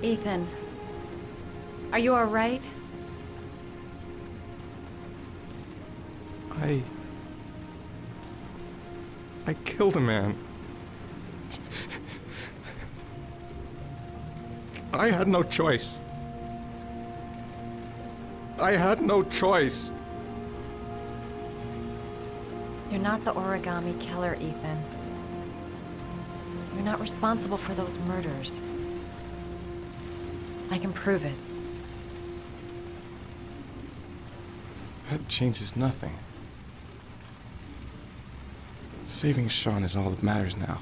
Ethan, are you all right? I killed a man. I had no choice. I had no choice. You're not the origami killer, Ethan. You're not responsible for those murders. I can prove it. That changes nothing. Saving Sean is all that matters now.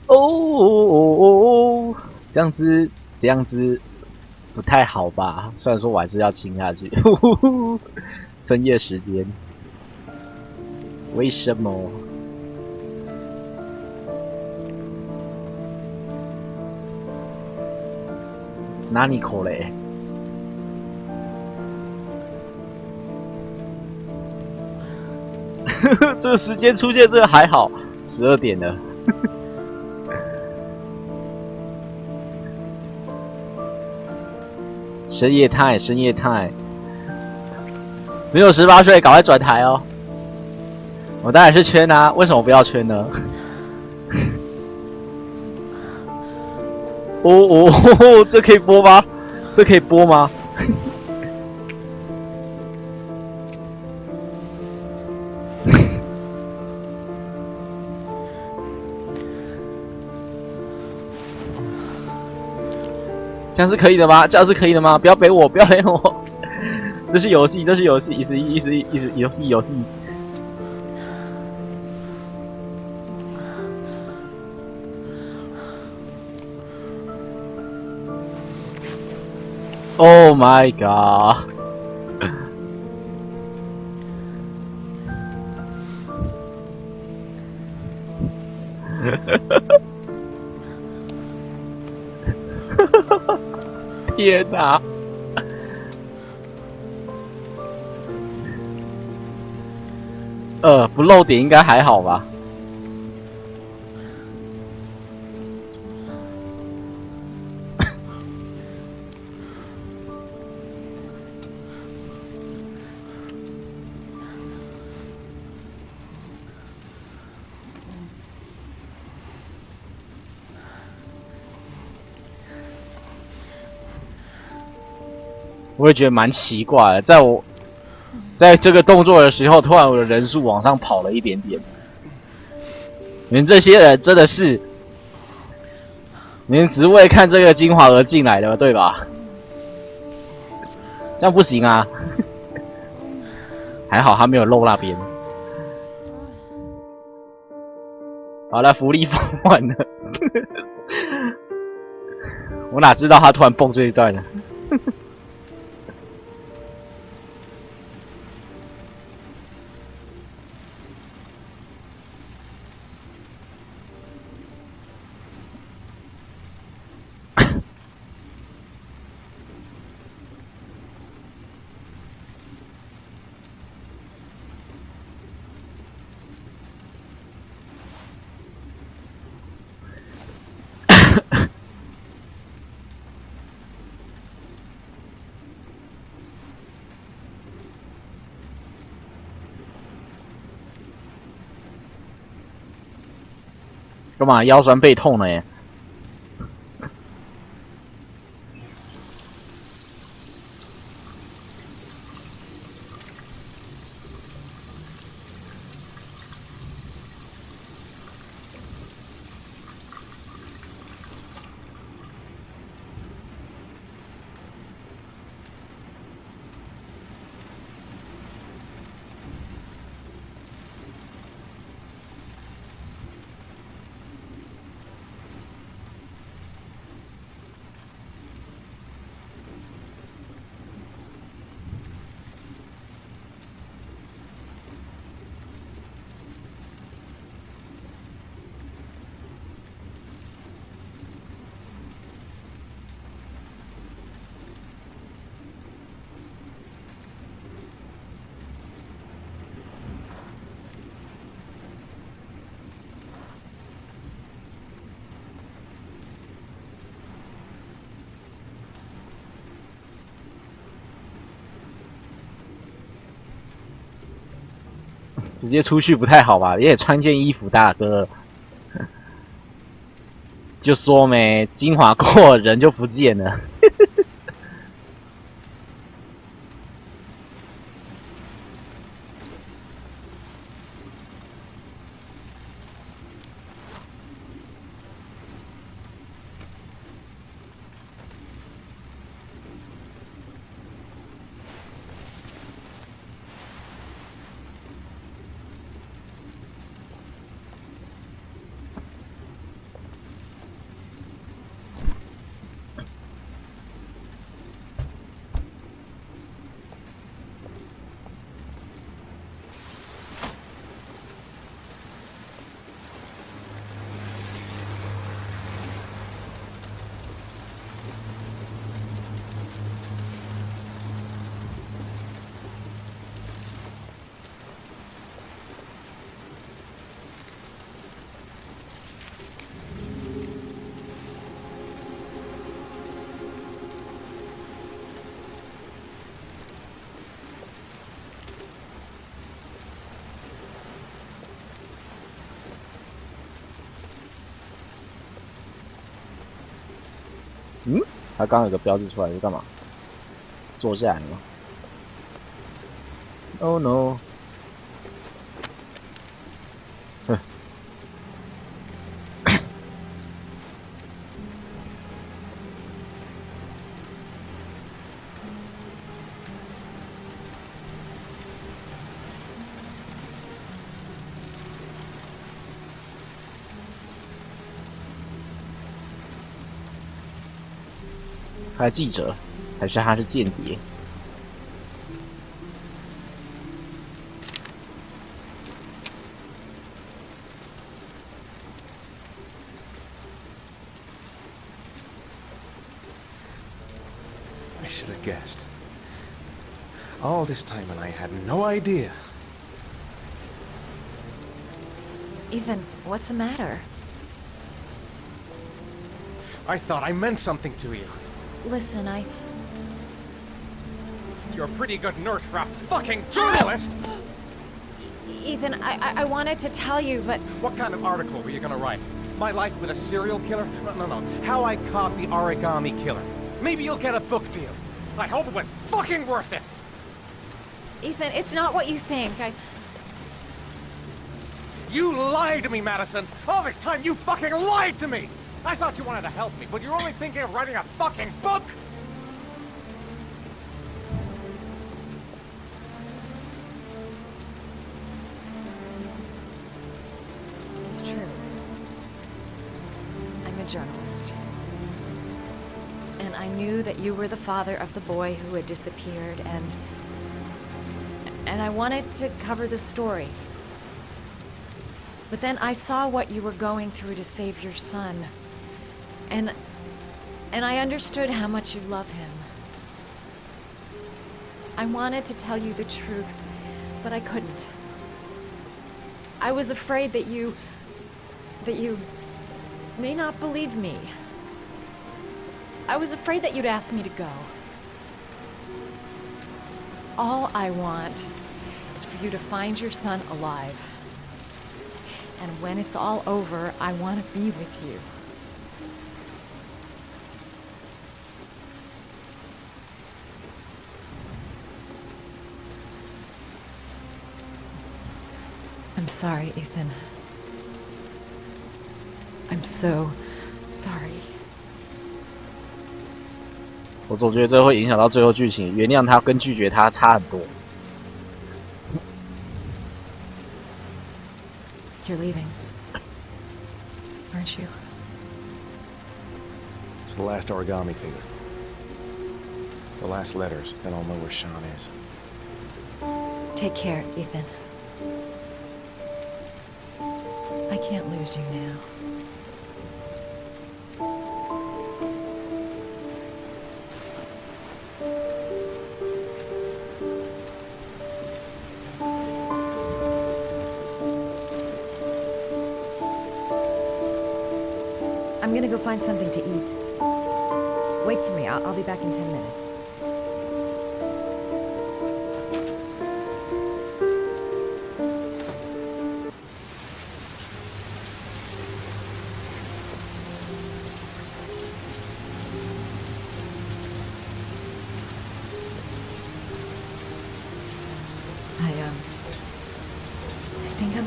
哦，这样子不太好吧？虽然说我还是要亲下去。深夜时间，为什么？哪里口嘞？这个时间出现这个还好，12点了。深夜态，深夜态，没有18岁，赶快转台哦！我当然是圈啊，为什么不要圈呢？哦，这可以播吗？这可以播吗？这样是可以的吗？这样是可以的吗？不要背我，不要背我！这是游戏，这是游戏，游戏。Oh my god！ 天哪！不漏点应该还好吧？我也觉得蛮奇怪的，在这个动作的时候，突然我的人数往上跑了一点点。你们这些人真的是，你们只是为了看这个精华而进来的，对吧？这样不行啊！还好他没有漏那边。好了，福利放完了。我哪知道他突然蹦这一段呢？干嘛腰酸背痛了耶？直接出去不太好吧？也得穿件衣服，大哥。就说没精华过，人就不见了。嗯，他刚刚有个标志出来是干嘛？坐下来吗 ？Oh no！ 哼，他是记者，还是他是间谍？ I should have guessed. All this time and I had no idea. Ethan, what's the matter? I thought I meant something to you. Listen, You're a pretty good nurse for a fucking journalist! Ethan, I wanted to tell you, but... What kind of article were you gonna write? My life with a serial killer? No. How I caught the origami killer. Maybe you'll get a book deal. I hope it was fucking worth it! Ethan, it's not what you think. You lied to me, Madison! All this time you fucking lied to me! I thought you wanted to help me, but you're only thinking of writing a fucking book! It's true. I'm a journalist. And I knew that you were the father of the boy who had disappeared, and I wanted to cover the story. But then I saw what you were going through to save your son. And I understood how much you love him. I wanted to tell you the truth, but I couldn't. I was afraid that you may not believe me. I was afraid that you'd ask me to go. All I want is for you to find your son alive. And when it's all over, I want to be with you. I'm sorry, Ethan. I'm so sorry. 我总觉得这会影响到最后剧情，原谅他跟拒绝他差很多。You're leaving, aren't you? It's the last origami figure. The last letters, then I'll know where Sean is. Take care, Ethan. I can't lose you now. I'm gonna go find something to eat. Wait for me. I'll be back in 10 minutes.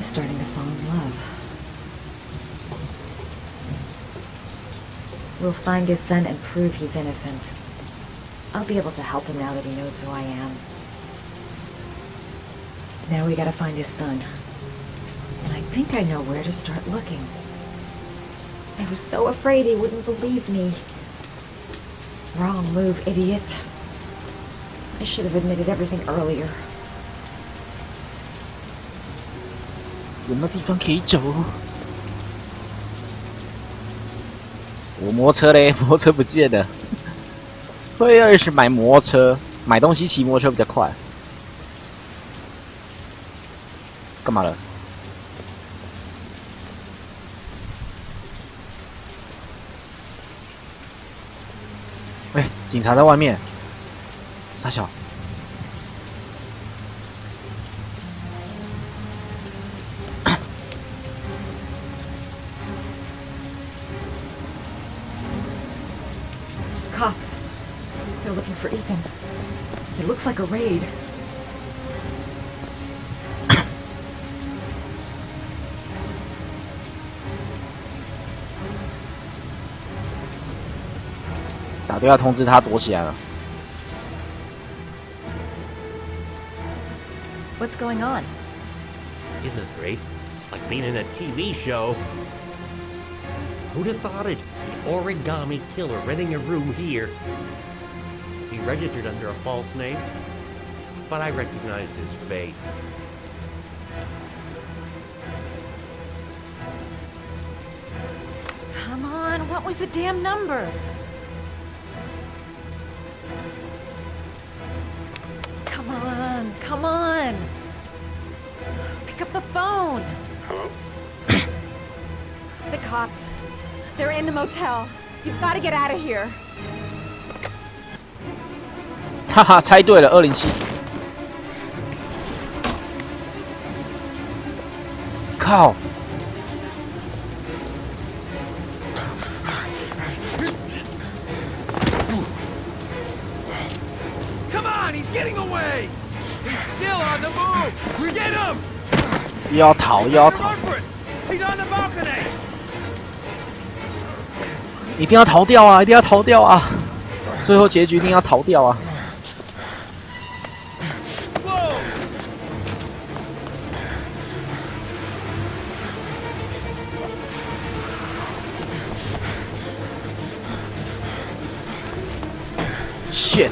I'm starting to fall in love. We'll find his son and prove he's innocent. I'll be able to help him now that he knows who I am. Now we gotta find his son. And I think I know where to start looking. I was so afraid he wouldn't believe me. Wrong move, idiot. I should have admitted everything earlier. 有没有地方可以走？我摩托车嘞，摩托车不见了。会二是买摩托车，买东西骑摩托车比较快。干嘛了？喂，警察在外面。傻小。Cops. They're looking for Ethan. It looks like a raid. 打电话通知他躲起来了。What's going on? Isn't this great? Like being in a TV show. Who'd have thought it? The origami killer renting a room here. He registered under a false name, but I recognized his face. Come on, what was the damn number? Come on. Pick up the phone. Hello? The cops. They're in the motel. You've got to get out of here. 哈哈，猜对了，207。靠！ Come on, he's getting away! He's still on the move! Get him! 要逃，要逃！ Run for it! He's on the balcony! 一定要逃掉啊！一定要逃掉啊！最后结局一定要逃掉啊！ Whoa! Shit！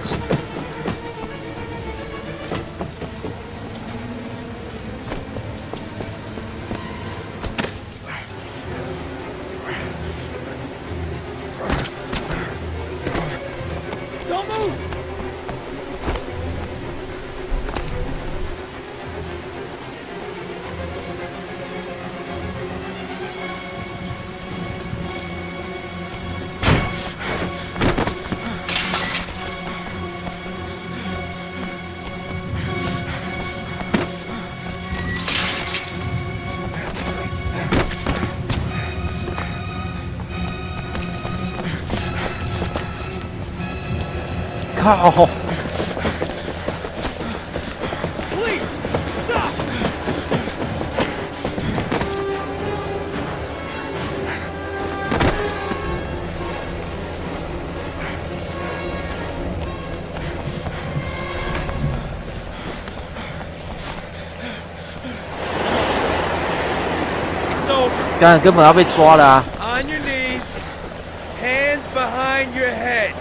Don't move!靠！ Please! Stop! 刚才根本要被抓了啊！ On your knees, hands behind your head.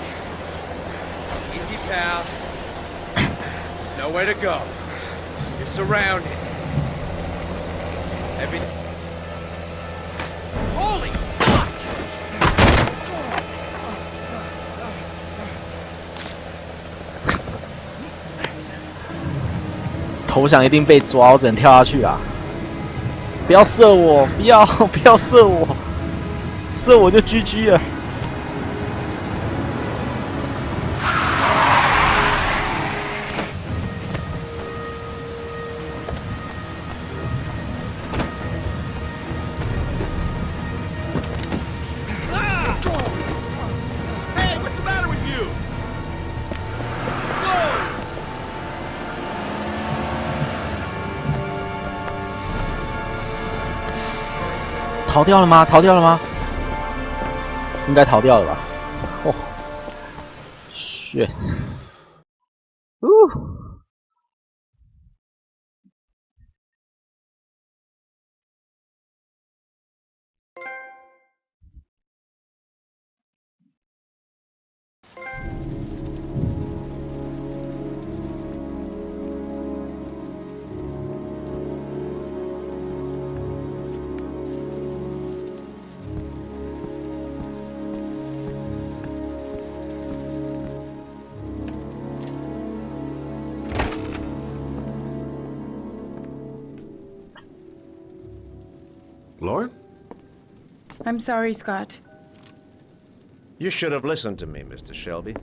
Easy, pal. Nowhere to go. You're surrounded. Holy fuck! 投降一定被抓，我只能跳下去啊！不要射我！不要不要射我！射我就 GG 了。Hey, what's the matter with you? Whoa! 逃掉了吗？逃掉了吗？应该逃掉了吧？哦，shit，Lauren? I'm sorry, Scott. You should have listened to me, Mr. Shelby.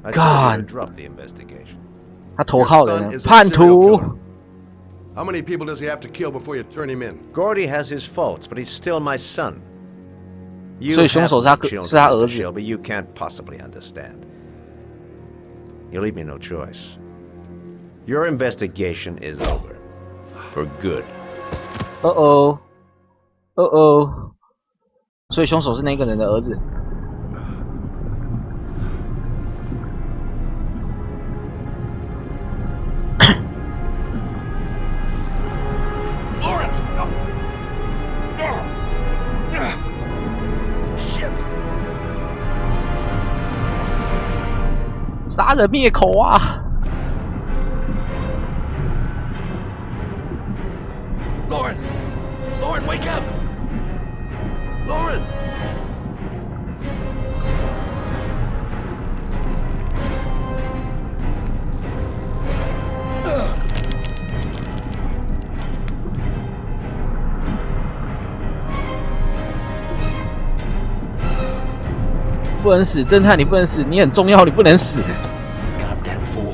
I told God. you to drop the investigation. 他投靠人 Your son is a 叛 serial 徒 killer.。How many people does he have to kill before you turn him in? Gordy has his faults, but he's still my son. You 所以凶手是他 have no 是他 children, 儿 Mr. 子。 Shelby. You can't possibly understand. You leave me no choice. Your investigation is over. For good. 所以凶手是那个人的儿子。杀人灭口啊！ Lauren! Lauren, wake up! Lauren! 不能死，侦探你不能死，你很重要，你不能死。 Goddamn fool.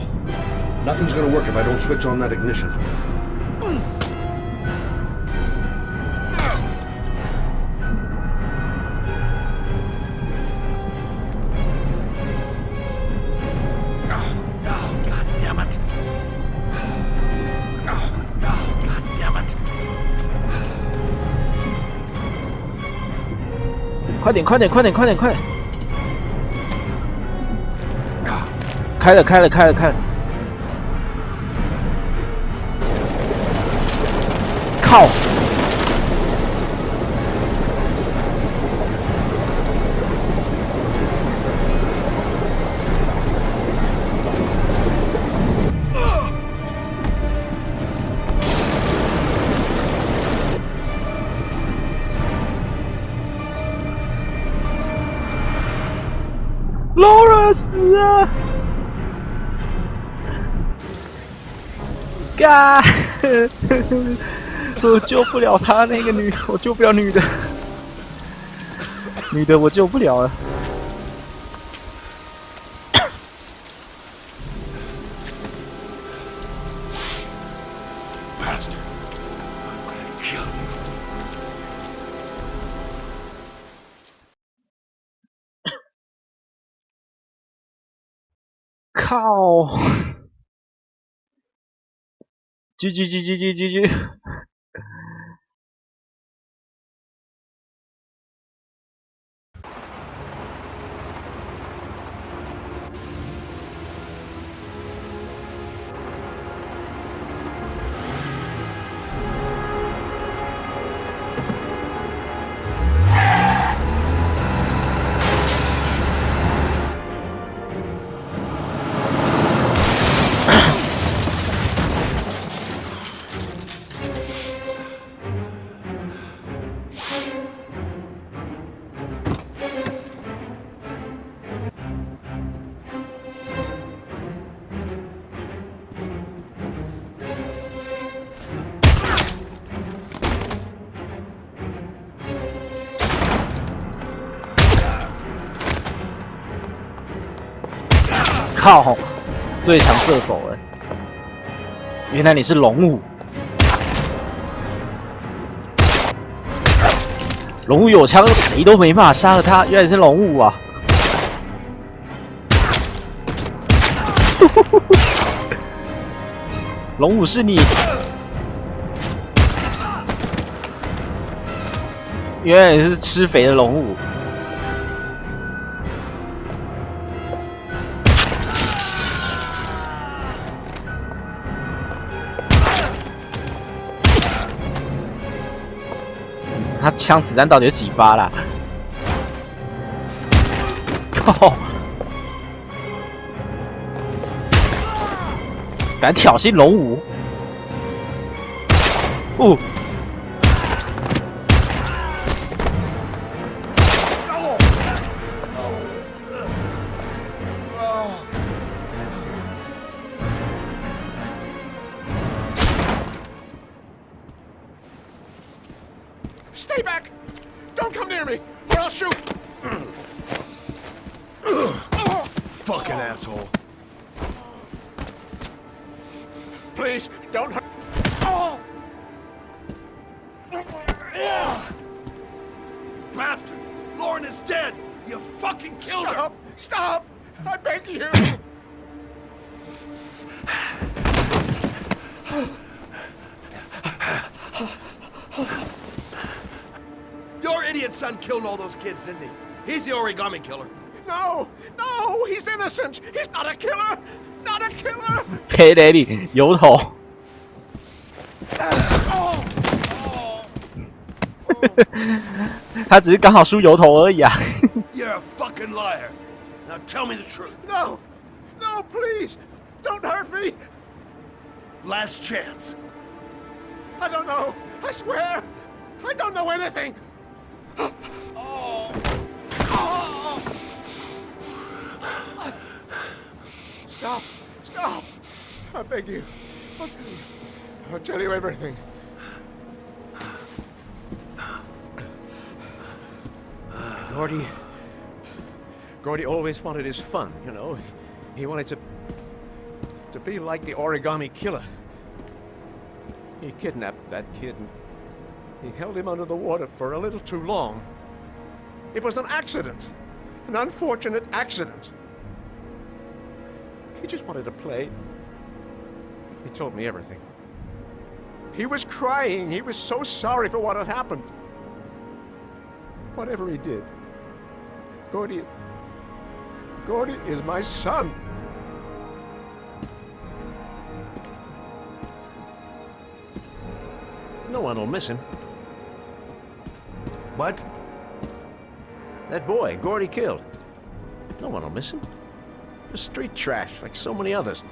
Nothing's gonna work if I don't switch on that ignition. God damn it! God damn it! 快点！开了！靠！Laura 死啊！嘎！我救不了她，那个女，我救不了女的，女的我救不了了。Bastard. I'm gonna kill you. 靠！GG。靠！最强射手哎，原来你是龙武。龙武有枪，谁都没办法杀了他。原来你是龙武啊！龙武是你。原来你是吃肥的龙武。他枪子弹到底有几发啦？靠！敢挑衅龙武？哦！Stay back! Don't come near me, or I'll shoot! Fucking asshole. Please, don't hurt. Bastard! Lauren is dead! You fucking killed her! Stop! Stop! I beg you! Your idiot son killed all those kids, didn't he? He's the origami killer. No! No! He's innocent! He's not a killer! Not a killer! 黑雷里油头。他只是刚好输油头而已啊。You're a fucking liar. Now tell me the truth. No! No, please! Don't hurt me! Last chance. I don't know! I swear! I don't know anything! Stop! Stop! I beg you. I'll tell you. I'll tell you everything. Gordy always wanted his fun, you know. He wanted to be like the origami killer. He kidnapped that kid and he held him under the water for a little too long. It was an accident. An unfortunate accident. He just wanted to play. He told me everything. He was crying. He was so sorry for what had happened. Whatever he did, Gordy is my son. No one will miss him. What? That boy, Gordy killed. No one will miss him. Just street trash, like so many others.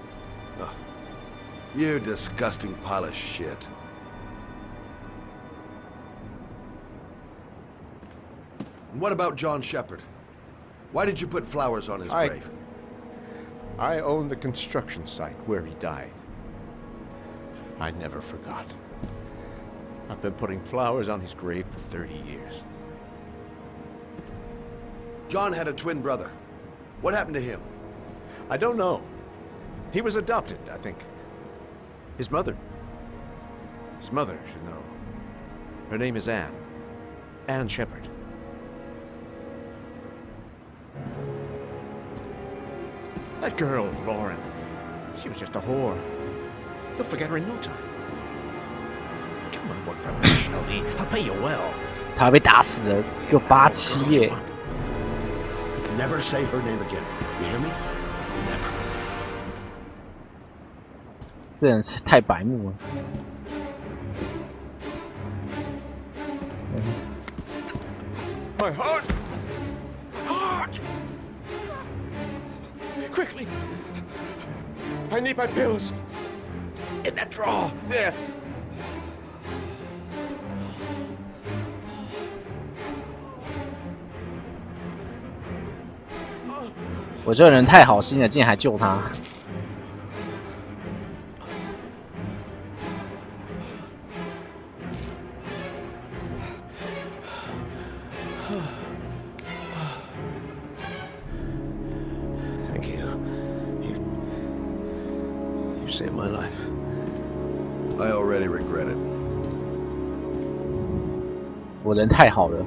You disgusting pile of shit. And what about John Shepard? Why did you put flowers on his grave? I own the construction site where he died. I never forgot. I've been putting flowers on his grave for 30 years. John had a twin brother. What happened to him? I don't know. He was adopted, I think. His mother should know. Her name is Anne. Anne Shepard. That girl, Lauren, she was just a whore. He'll forget her in no time. Come on, work for me, Shelby. I'll pay you well. 他被打死了，给我87耶！ Never say her name again. You hear me? Never. 这人太白目了。My heart! Heart! Quickly! I need my pills. In that drawer. There. 我这个人太好心了，竟然还救他。Thank you. You saved my life. I already regret it. 我人太好了。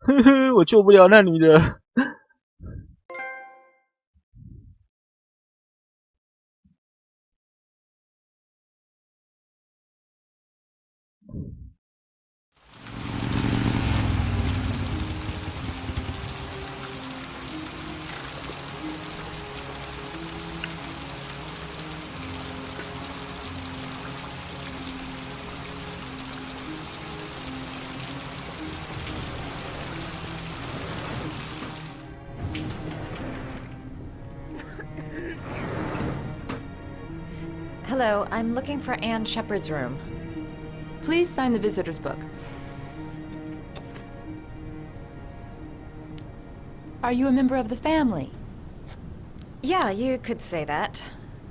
呵呵，我救不了那女的。Hello, I'm looking for Anne Shepard's room. Please sign the visitor's book. Are you a member of the family? Yeah, you could say that.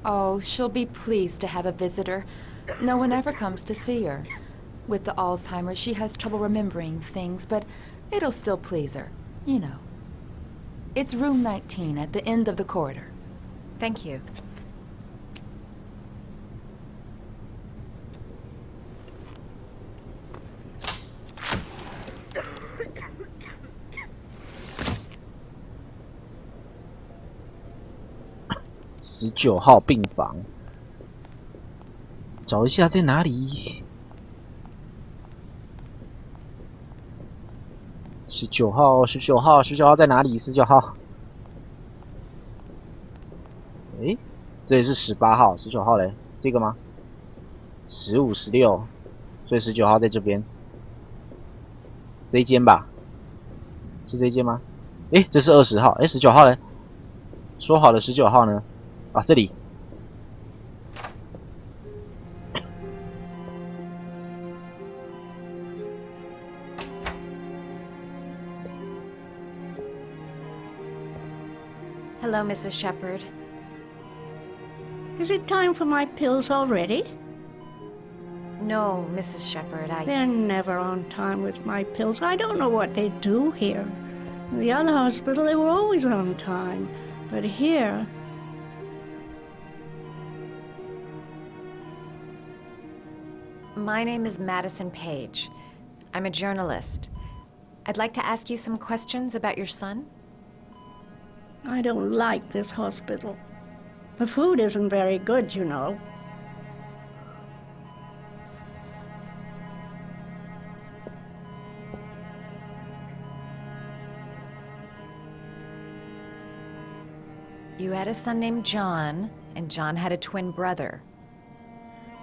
Oh, she'll be pleased to have a visitor. No one ever comes to see her. With the Alzheimer's, she has trouble remembering things, but it'll still please her, you know. It's room 19 at the end of the corridor. Thank you.19号病房，找一下在哪里。19号在哪里？19号。诶，这里是18号，19号嘞，这个吗？15、16，所以19号在这边，这一间吧？是这一间吗？诶，这是20号，诶，19号嘞？说好的19号呢？啊，这里。Hello, Mrs. Shepard. Is it time for my pills already? No, Mrs. Shepard, They're never on time with my pills. I don't know what they do here. In the other hospital, they were always on time. But here... My name is Madison Page. I'm a journalist. I'd like to ask you some questions about your son. I don't like this hospital. The food isn't very good, you know. You had a son named John, and John had a twin brother.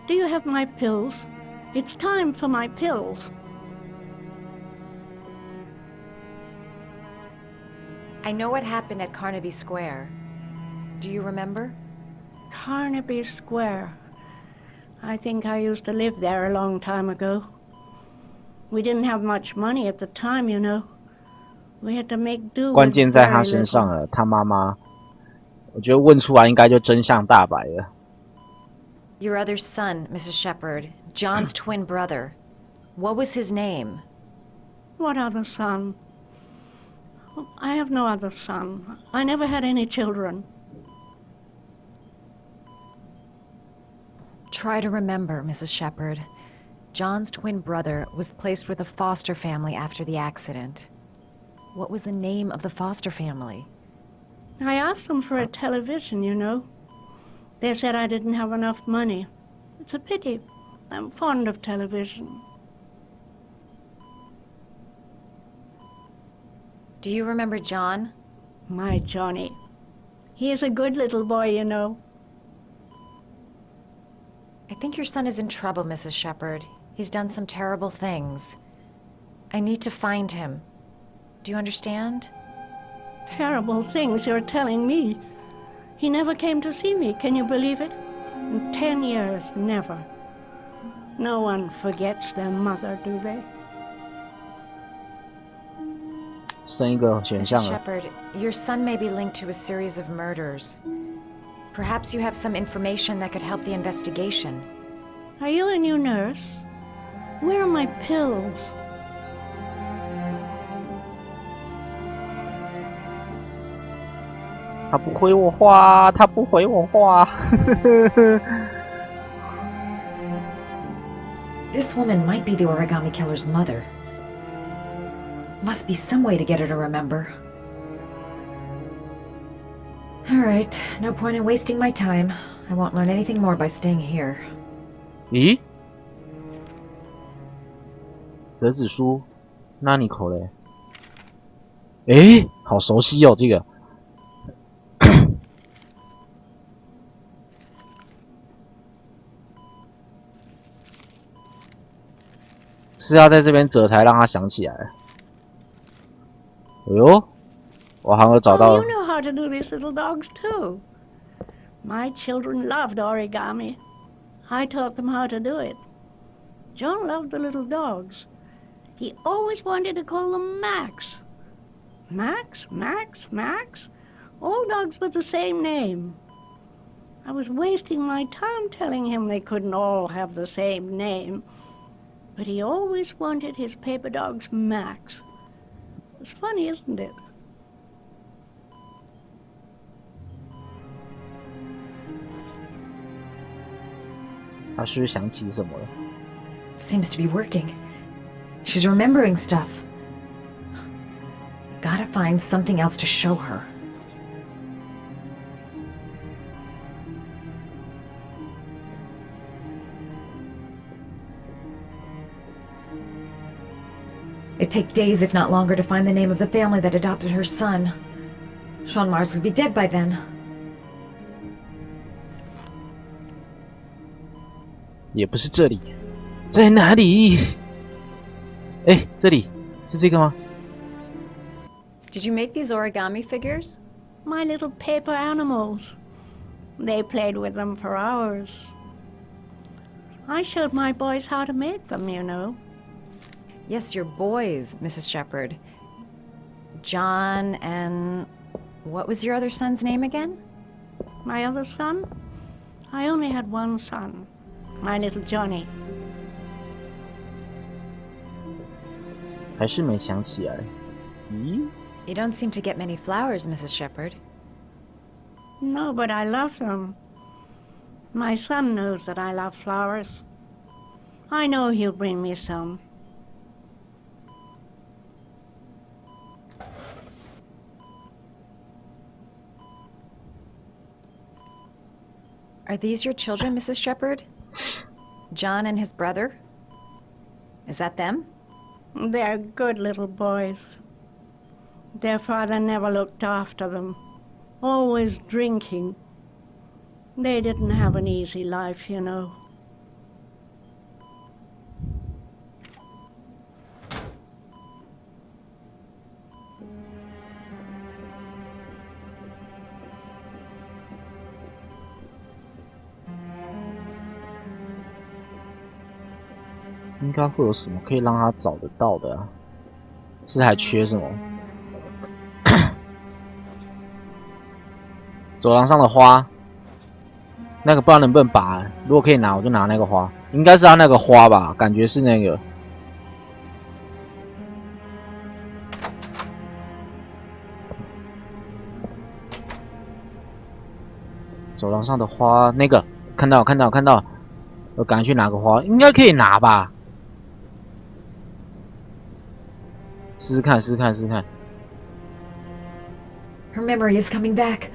Do you have my pills? It's time for my pills. I know what happened at Carnaby Square. Do you remember? Carnaby Square. I think I used to live there a long time ago. We didn't have much money at the time, you know. We had to make do with 关键在他 very 身上 little. 了，他妈妈，我觉得问出来应该就真相大白了。Your other son, Mrs. Shepard, John's twin brother. What was his name? What other son? I have no other son. I never had any children. Try to remember, Mrs. Shepard. John's twin brother was placed with a foster family after the accident. What was the name of the foster family? I asked them for a television, you know. They said I didn't have enough money. It's a pity. I'm fond of television. Do you remember John? My Johnny. He is a good little boy, you know. I think your son is in trouble, Mrs. Shepard. He's done some terrible things. I need to find him. Do you understand? Terrible things you're telling me. He never came to see me, can you believe it? In 10 years, never. No one forgets their mother, do they? 剩一个选项 Mrs. 了。 Shepard, your son may be linked to a series of murders. Perhaps you have some information that could help the investigation. Are you a new nurse? Where are my pills? 他不回我话，他不回我话。This woman might be the origami killer's mother. Must be some way to get her to remember. Alright, no point in wasting my time. I won't learn anything more by staying here. 咦？折纸书，那你口嘞？诶，好熟悉哦，这个。是要在这边折才让他想起来。哎呦，我好像找到 Oh, 了 you know how to do these little dogs, too. My children loved origami. I taught them how to do it. John loved the little dogs. He always wanted to call them Max. Max, Max, Max? All dogs with the same name. I was wasting my time telling him they couldn't all have the same name. But he always wanted his paper dogs Max. It's funny, isn't it? Seems to be working. She's remembering stuff. Gotta find something else to show her. It'd take days, if not longer, to find the name of the family that adopted her son. Sean Mars would be dead by then. 也不是这里，在哪里？哎，这里是这个吗？ Did you make these origami figures? My little paper animals. They played with them for hours. I showed my boys how to make them, you know. Yes, your boys, Mrs. Shepherd. John and... what was your other son's name again? My other son? I only had one son. My little Johnny. 还是没想起来。咦？ You don't seem to get many flowers, Mrs. Shepherd. No, but I love them. My son knows that I love flowers. I know he'll bring me some. Are these your children, Mrs. Shepherd? John and his brother? Is that them? They're good little boys. Their father never looked after them, always drinking. They didn't have an easy life, you know. "应该会有什么可以让他找得到的啊？是还缺什么？走廊上的花，那个不知道能不能拔。如果可以拿，我就拿那个花。应该是他那个花吧，感觉是那个。走廊上的花，那个看到，我赶快去拿个花，应该可以拿吧。试试看。 Her memory is coming back.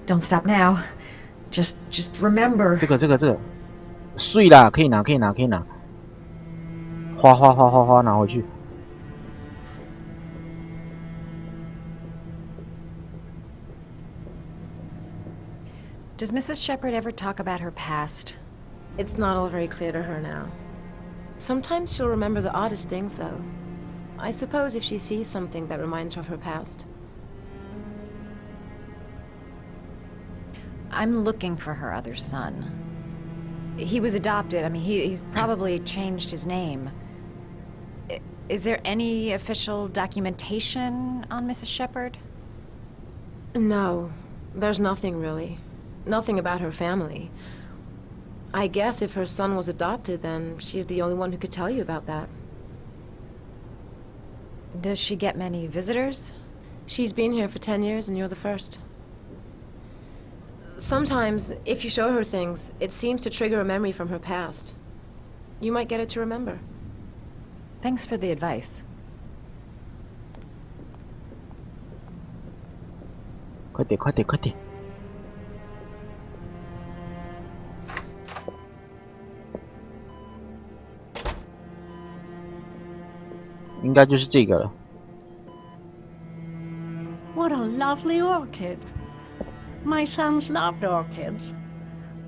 Don't stop now. Just remember. 这个，碎啦，可以拿。花拿回去。 Does Mrs. Shepherd ever talk about her past? It's not all very clear to her now. Sometimes she'll remember the oddest things, though. I suppose if she sees something that reminds her of her past. I'm looking for her other son. He was adopted. I mean, he's probably changed his name. Is there any official documentation on Mrs. Shepherd? No, there's nothing really. Nothing about her family. I guess if her son was adopted, then she's the only one who could tell you about that. Does she get many visitors? She's been here for 10 years and you're the first. Sometimes, if you show her things, it seems to trigger a memory from her past. You might get it to remember. Thanks for the advice. 快点！应该就是这个了。 What a lovely orchid. My sons loved orchids.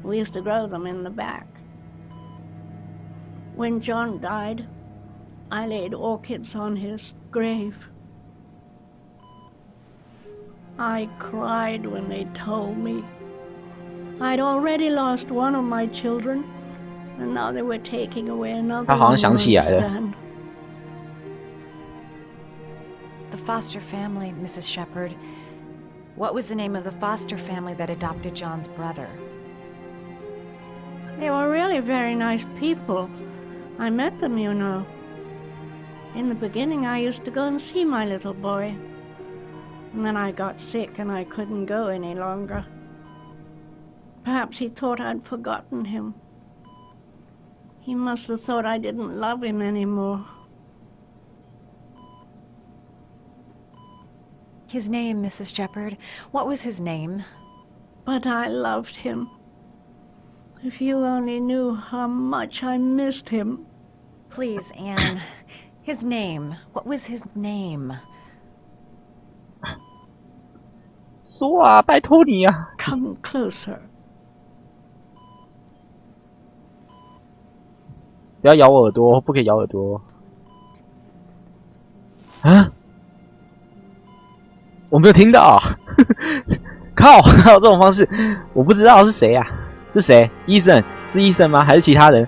We used to grow them in the back. When John died, I laid orchids on his grave. I cried when they told me. I'd already lost one of my children, and now they were taking away another 他好像 one. 想起来了。 Understand? The foster family, Mrs. Shepherd. What was the name of the foster family that adopted John's brother? They were really very nice people. I met them, you know. In the beginning, I used to go and see my little boy. And then I got sick and I couldn't go any longer. Perhaps he thought I'd forgotten him. He must have thought I didn't love him anymore. His name, Mrs. Shepherd. What was his name? But I loved him. If you only knew how much I missed him. Please, Anne. His name. What was his name? 说啊，拜托你啊！ Come closer. 不要咬我耳朵，不可以咬耳朵。啊！我没有听到，靠！还有这种方式，我不知道是谁啊？是谁？医生？是医生吗？还是其他人？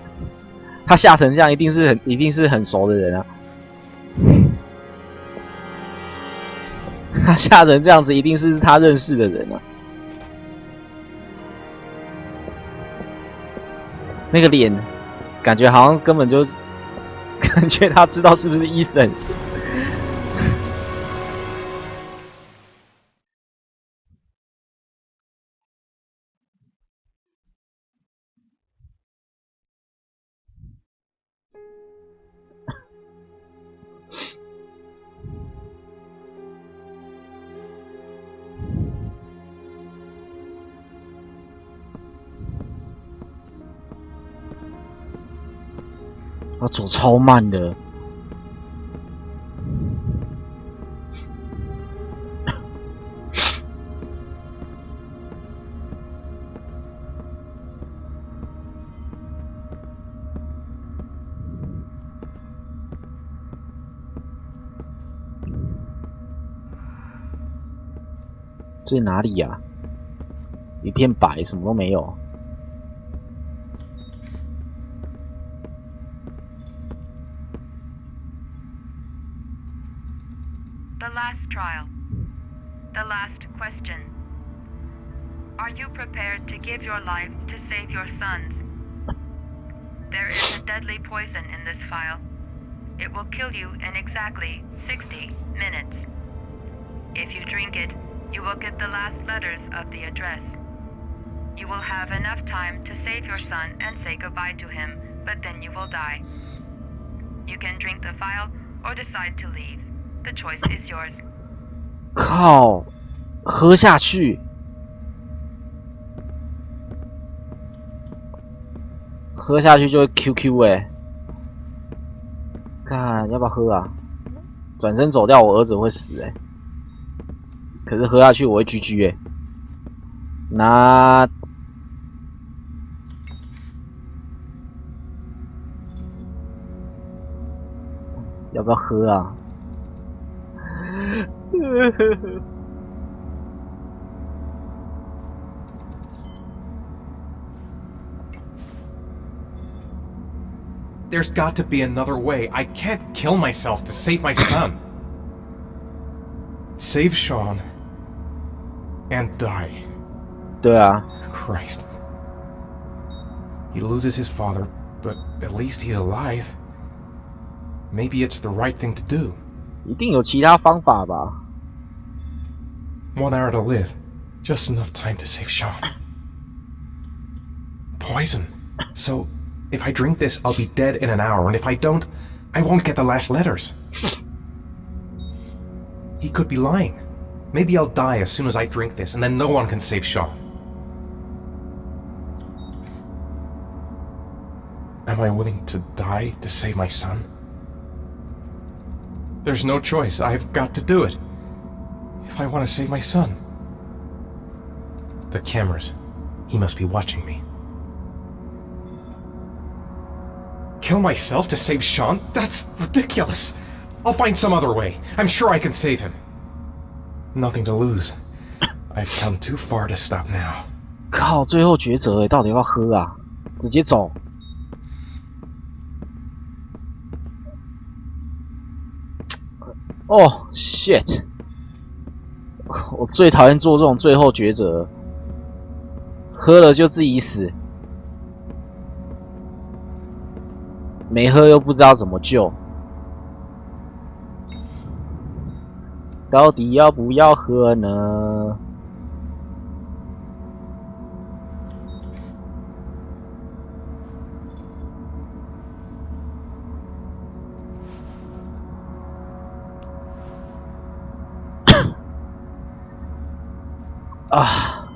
他吓成这样，一定是很熟的人啊！他吓成这样子，一定是他认识的人啊！那个脸，感觉好像根本就，感觉他知道是不是医生。要走超慢的，这是哪里呀？一片白，什么都没有。 The last trial. The last question. Are you prepared to give your life to save your sons? There is a deadly poison in this file. It will kill you in exactly 60 minutes. If you drink it, you will get the last letters of the address. You will have enough time to save your son and say goodbye to him, but then you will die. You can drink the file or decide to leave. The choice is yours. 靠，喝下去，喝下去就会 QQ 看要不要喝啊？转身走掉，我儿子会死可是喝下去我会 GG 那要不要喝啊？There's got to be another way. I can't kill myself to save my son. Save Sean and die. 对啊。 Christ. He loses his father, but at least he's alive. Maybe it's the right thing to do. 一定有其他方法吧。 1 hour to live. Just enough time to save Sean. Poison. So, if I drink this, I'll be dead in an hour, and if I don't, I won't get the last letters. He could be lying. Maybe I'll die as soon as I drink this, and then no one can save Sean. Am I willing to die to save my son? There's no choice. I've got to do it. If I want to save my son. The cameras. He must be watching me. Kill myself to save Sean? That's ridiculous. I'll find some other way. I'm sure I can save him. Nothing to lose. I've come too far to stop now. 靠，最后抉择到底要不要喝啊？直接走。哦 ，shit！ 我最讨厌做这种最后抉择，喝了就自己死，没喝又不知道怎么救，到底要不要喝呢？啊，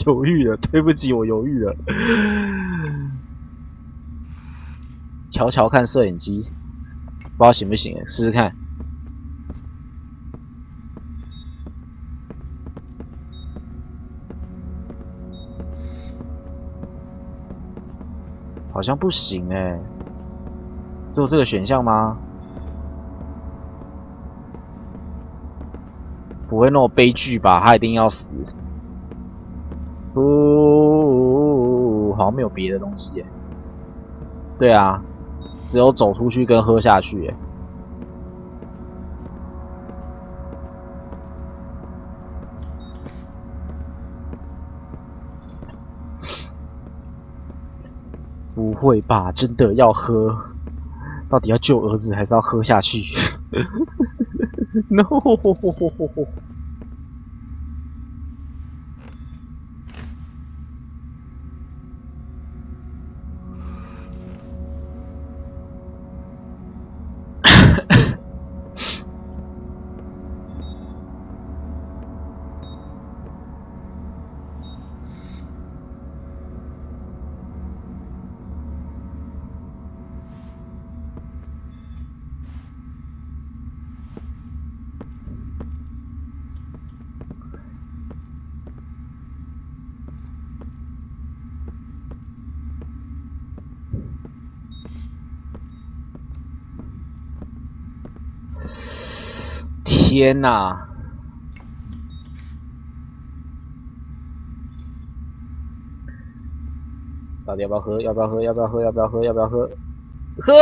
犹豫了，对不起，我犹豫了。瞧瞧看摄影机，不知道行不行，试试看。好像不行哎，只有这个选项吗？不会那么悲剧吧？他一定要死。好像没有别的东西耶。对啊，只有走出去跟喝下去耶。不会吧？真的要喝？到底要救儿子还是要喝下去？No！ 天哪！到底要不要喝？要不要喝？要不要喝？要不要喝？要不要喝？喝！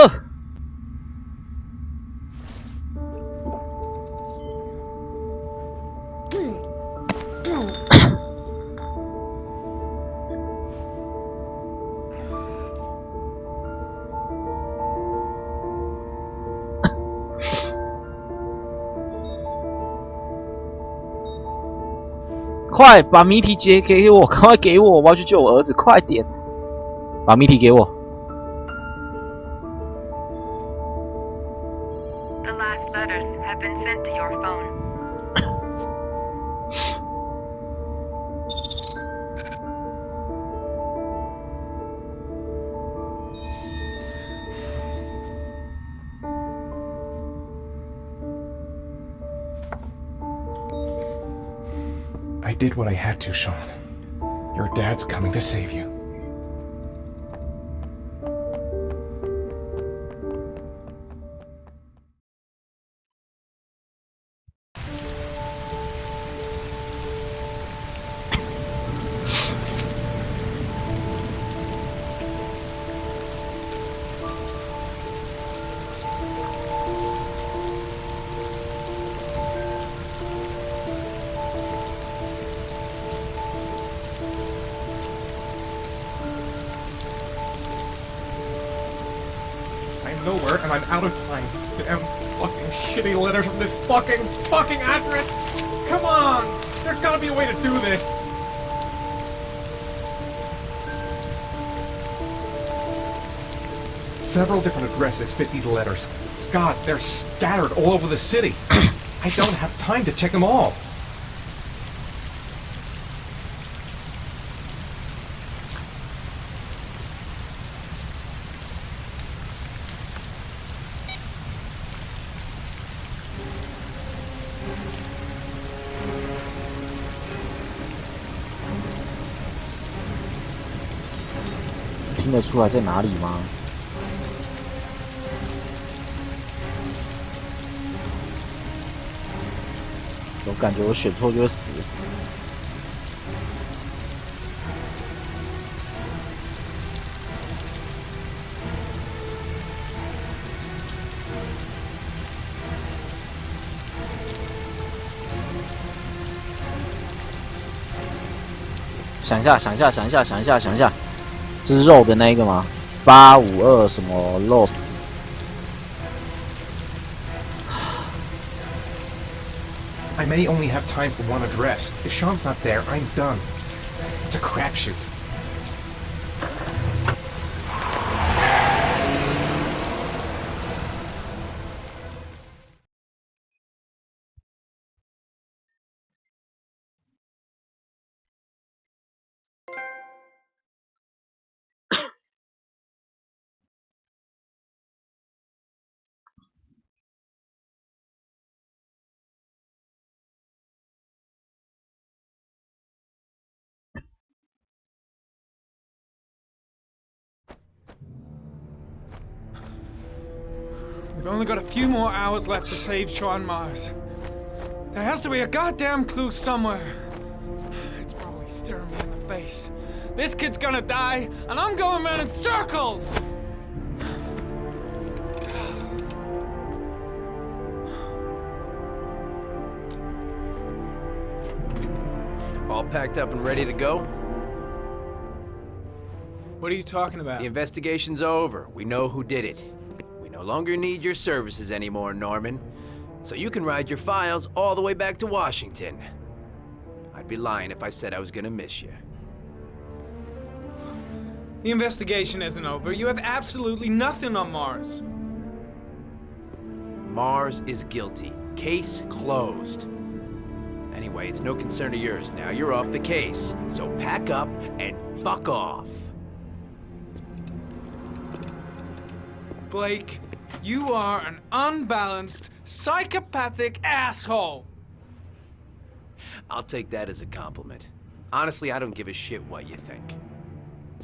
快把谜题解给我！赶快给我！我要去救我儿子！快点，把谜题给我。The last letters have been sent to your phone. I did what I had to, Sean. Your dad's coming to save you. I'm nowhere and I'm out of time. Damn fucking shitty letters from this fucking address! Come on! There's gotta be a way to do this! Several different addresses fit these letters. God, they're scattered all over the city. I don't have time to check them all. "听得出来在哪里吗？我感觉我选错就会死。想一下，这是肉的那一个吗？852什么 loss？ I may only have time for one address. If Sean's not there, I'm done. It's a crapshoot. We've only got a few more hours left to save Sean Mars. There has to be a goddamn clue somewhere. It's probably staring me in the face. This kid's gonna die, and I'm going around in circles! All packed up and ready to go? What are you talking about? The investigation's over. We know who did it. We no longer need your services anymore, Norman. So you can ride your files all the way back to Washington. I'd be lying if I said I was gonna miss you. The investigation isn't over. You have absolutely nothing on Mars. Mars is guilty. Case closed. Anyway, it's no concern of yours now. You're off the case. So pack up and fuck off. Blake, you are an unbalanced, psychopathic asshole! I'll take that as a compliment. Honestly, I don't give a shit what you think.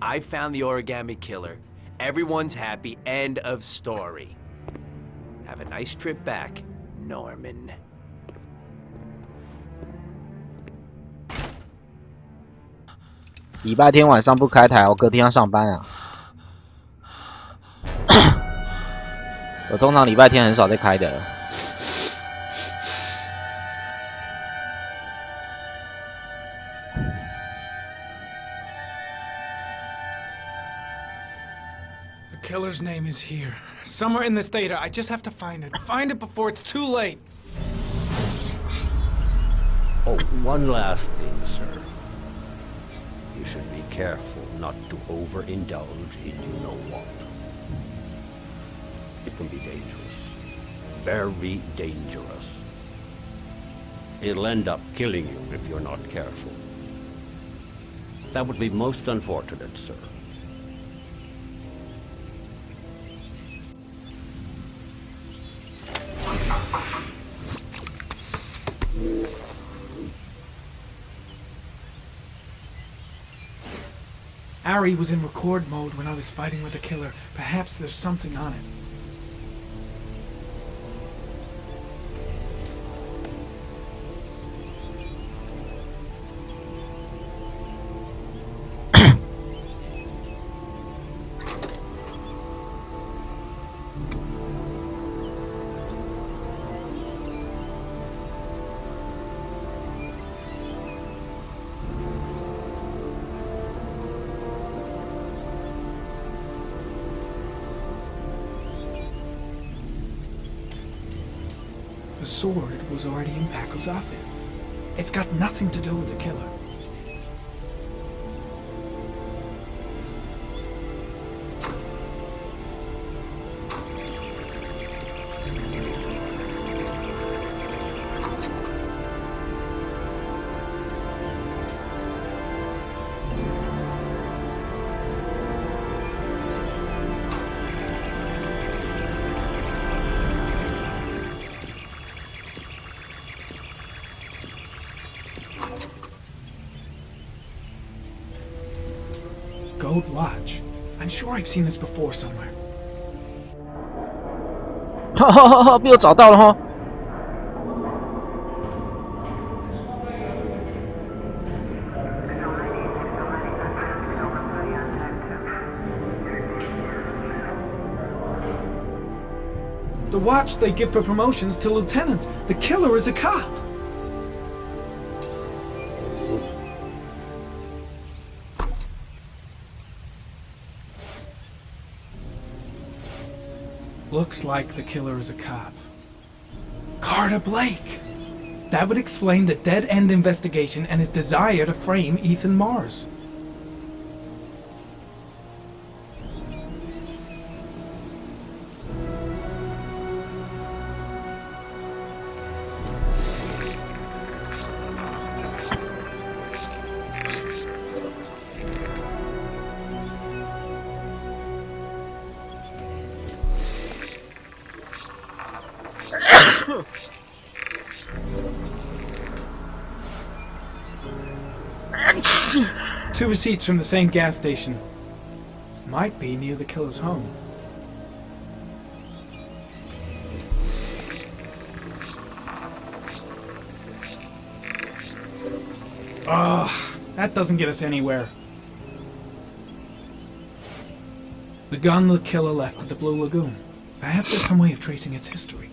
I found the origami killer. Everyone's happy. End of story. Have a nice trip back, Norman. 礼拜天晚上不开台，我隔天要上班啊。我通常礼拜天很少在开的。The killer's name is here. Somewhere in this data. I just have to find it. Find it before it's too late. Oh, one last thing, sir. You should be careful not to overindulge in you-know-what. It can be dangerous. Very dangerous. It'll end up killing you if you're not careful. That would be most unfortunate, sir. Ari was in record mode when I was fighting with the killer. Perhaps there's something on it. The sword was already in Paco's office. It's got nothing to do with the killer. Gold Watch. I'm sure I've seen this before somewhere. 哈哈哈！被我找到了哈！ The watch they give for promotions to lieutenant. The killer is a cop. Looks like the killer is a cop. Carter Blake! That would explain the dead-end investigation and his desire to frame Ethan Mars. Two receipts from the same gas station. Might be near the killer's home. Ugh, that doesn't get us anywhere. The gun the killer left at the Blue Lagoon. Perhaps there's some way of tracing its history.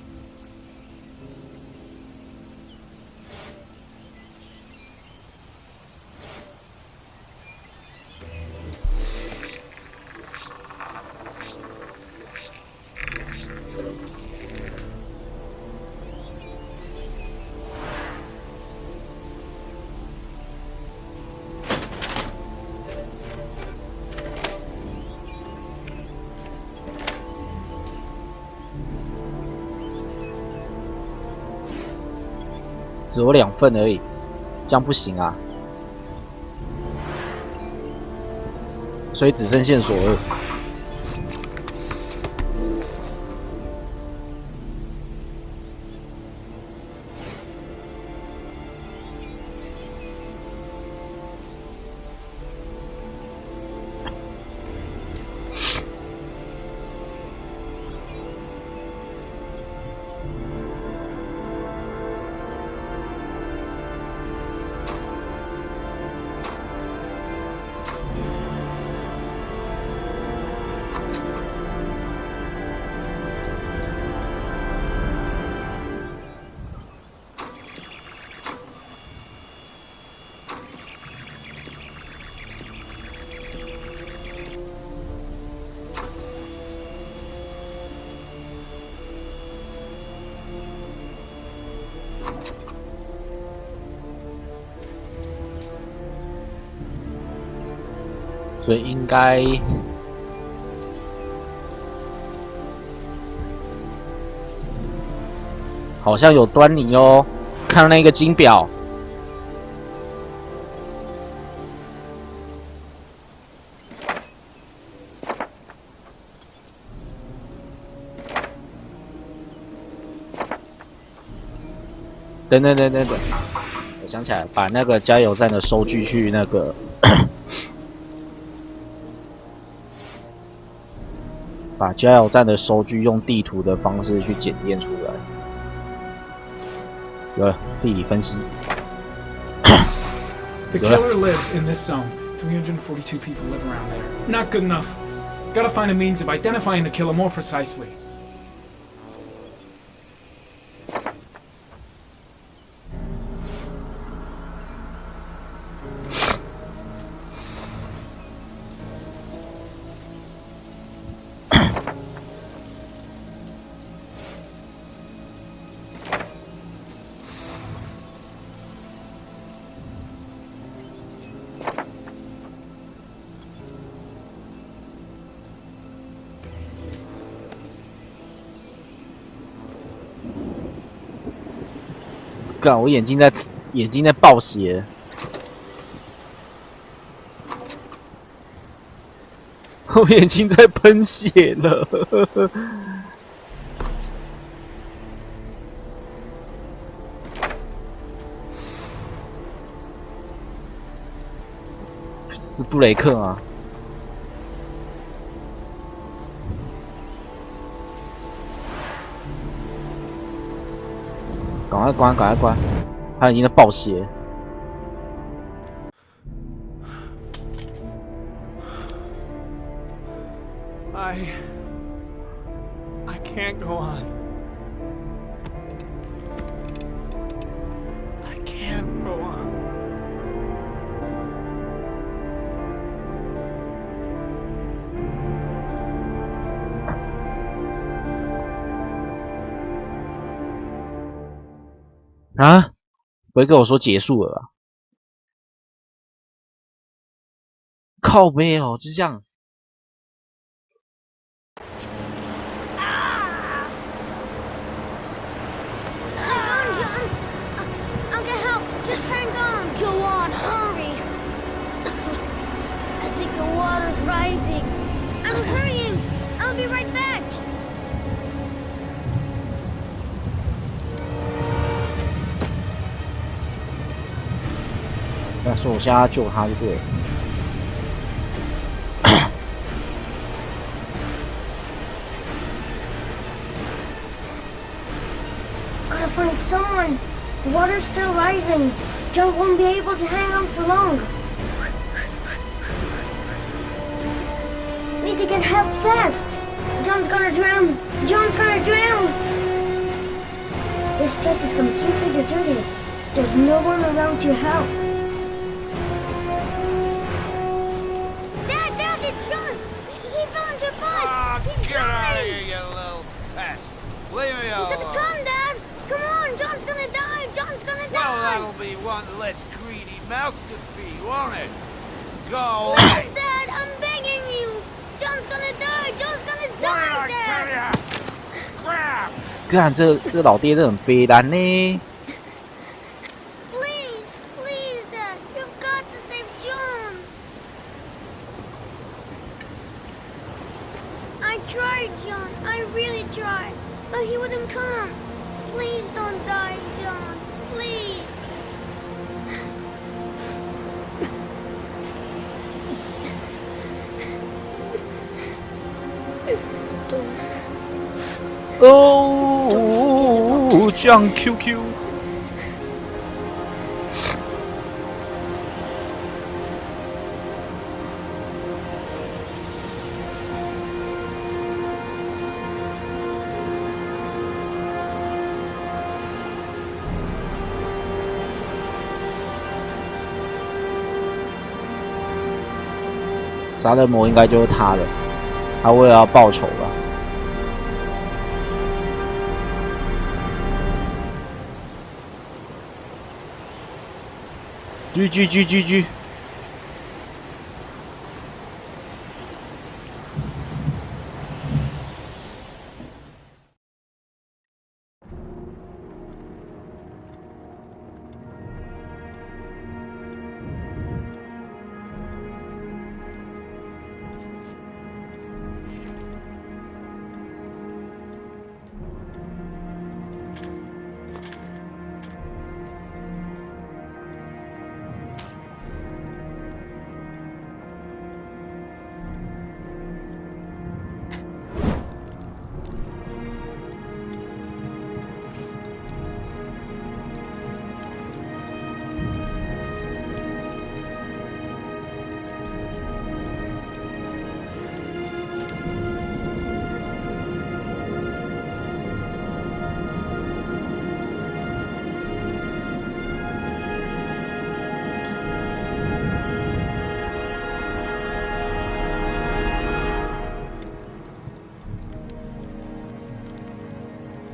只有2份而已，这样不行啊！所以只剩线索2。所以应该好像有端倪哦，看那个金表。等，我想起来，把那个加油站的收据去那个。把加油站的收据用地图的方式去检验出来。有了，地理分析。The killer lives in this zone. 342 people live around there. Not good enough. Gotta find a means of identifying the killer more precisely.干，我眼睛在爆血，我眼睛在喷血了。是布雷克吗？赶快关！他已经在爆血。I can't go on. 啊？不会跟我说结束了吧？靠背哦，就这样。Rising. I'm hurrying. I'll be right back. 那说我现在要救他就对了。Gotta find someone. The water's still rising. John won't be able to hang on for long. Need to get help fast. John's gonna drown. John's gonna drown. This place is completely deserted. There's no one around to help. Dad, it's John. He fell into a pot. He's Get out of drowning. here, you little pest. Leave me You alone. gotta come, Dad. Come on, John's gonna die. John's gonna die. Well, that'll be one less greedy mouth to feed, won't it? Go away. Please, Dad, I'm begging you. John's gonna die. John's gonna die, Dad. Scrap. 看这老爹真的很悲惨呢。Please, please, Dad. You've got to save John. I tried, John. I really tried. But he wouldn't come. Please don't die, John. Please.哦，酱 QQ。杀人魔应该就是他了，他为了要报仇吧。GG。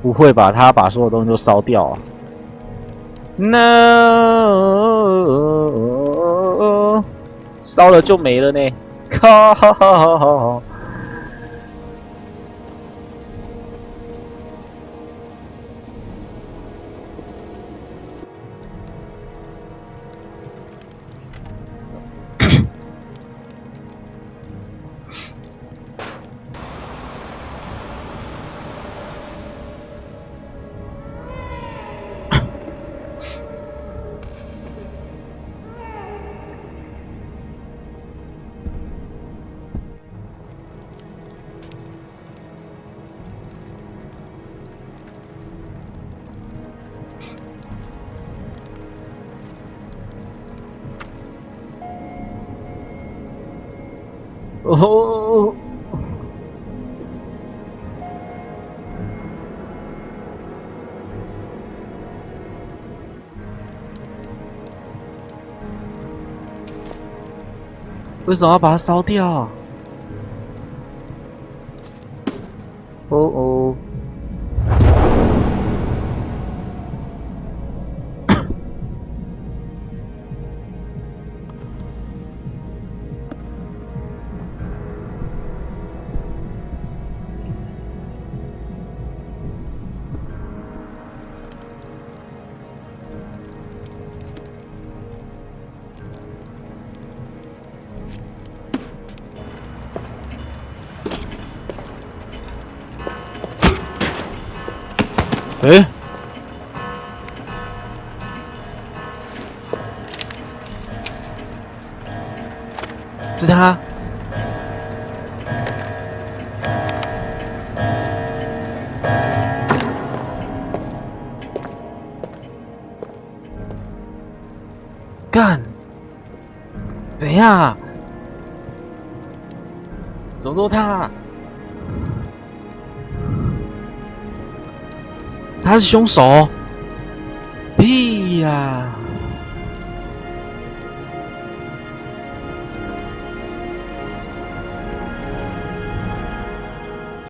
不会吧？他把所有东西都烧掉啊 ？No， 烧了就没了呢！靠！哦，为什么要把它烧掉？哦哦。诶，是他。干，怎样啊？怎么都他？他是凶手？屁呀！